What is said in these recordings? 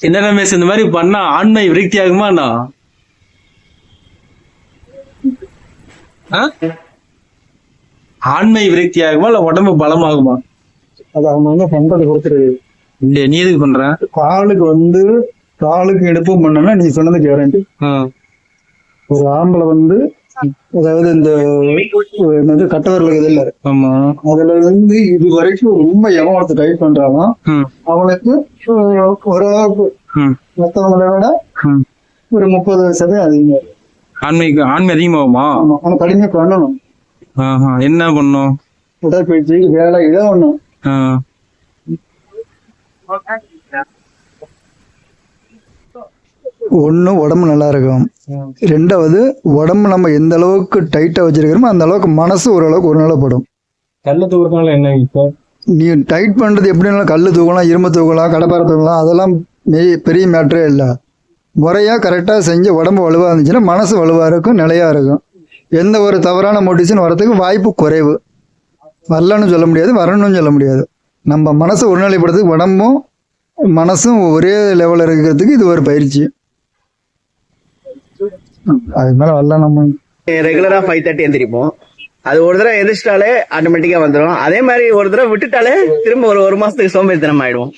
என்ன ரமேஷ் இந்த மாதிரி பண்ணா ஆண்மை விருத்தி ஆகுமா அண்ணா? ஆண்மை விருத்தி ஆகுமா இல்ல உடம்பு பலமாகுமா? அது அவங்க பண்றது பொறுத்துருக்கு. இல்ல நீ எதுக்கு பண்ற? காலுக்கு எடுப்பும் பண்ணனா நீ சொன்னது கேரண்டி. ஒரு ஆம்பளை அதாவது இந்த என்னது கட்டவரில் இது இல்ல, ஆமா, அதுல இது வரைக்கும் ரொம்ப எவன் டைப் பண்றானோ அவனுக்கு ஓரளவுக்கு மற்றவங்களை விட ஒரு 30% அதிகமா ஆண்மைக்கு ஆண்மை அதிகமாகுமா? அவன் கடுமையா பண்ணணும். என்ன பண்ணும்? உடற்பயிற்சி வேலை இதை ஒண்ணும். ஒண்ணு உடம்பு நல்லா இருக்கும், ரெண்டாவது உடம்பு நம்ம எந்த அளவுக்கு டைட்டா வச்சிருக்கிறோமோ அந்த அளவுக்கு மனசு ஓரளவுக்கு ஒரு நிலப்படும். கல்லு தூக்குறதுனால என்ன? இப்போ நீ டைட் பண்றது எப்படினாலும் கல்லு தூக்கலாம், இரும்பு தூக்கலாம், கடப்பாறை தூக்கலாம், அதெல்லாம் பெரிய மேட்டரே இல்லை. முறையா கரெக்டா செஞ்சு உடம்பு வலுவா இருந்துச்சுன்னா மனசு வலுவா இருக்கும், நிலையா இருக்கும். எந்த ஒரு தவறான மோட்டிவேஷன் வரதுக்கு வாய்ப்பு குறைவு. வரலன்னு சொல்ல முடியாது, வரணும்னு சொல்ல முடியாது. நம்ம மனசை ஒருநிலைப்படுறதுக்கு உடம்பும் மனசும் ஒரே லெவலில் இருக்கிறதுக்கு இது ஒரு பயிற்சி. அது மேல வரலாம். நம்ம ரெகுலரா 5:30 எந்திரிப்போம். அது ஒரு தடவை எந்திரிச்சிட்டாலே ஆட்டோமேட்டிக்கா வந்துடும். அதே மாதிரி ஒரு தடவை விட்டுட்டாலே திரும்ப ஒரு மாசத்துக்கு சோம்பேறித்தனம் ஆயிடுவோம்.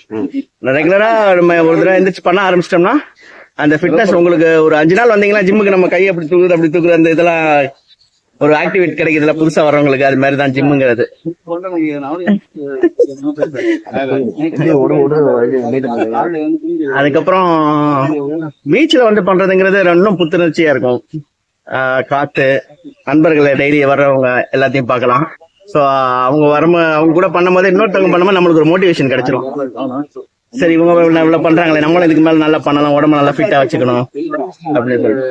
ரெகுலரா நம்ம ஒரு தடவை எந்திரிச்சு பண்ண ஆரம்பிச்சிட்டோம்னா அந்த ஃபிட்னஸ் உங்களுக்கு ஒரு 5 நாள் வந்தீங்கன்னா ஜிம்முக்கு நம்ம கை அப்படி தூக்குறது அந்த இதெல்லாம் ஒரு ஆக்டிவிட்டி கிடைக்கிறதுல புதுசா வர்றவங்களுக்கு அது மாதிரி தான் ஜிம்முங்கிறது. அதுக்கப்புறம் பீச்ல பண்றதுங்கிறது இன்னும் புத்துணர்ச்சியா இருக்கும். காத்து, நண்பர்களை டெய்லி வர்றவங்க எல்லாத்தையும் பார்க்கலாம். ஸோ அவங்க கூட பண்ணும் போது இன்னொருத்தவங்க பண்ணும்போது நம்மளுக்கு ஒரு மோட்டிவேஷன் கிடைச்சிரும். சரி, இவங்க இவ்வளவு பண்றாங்களே, நம்மளும் இதுக்கு மேல நல்லா பண்ணலாம், உடம்பு நல்லா ஃபிட்டா வச்சுக்கணும் அப்படின்னு சொல்லி.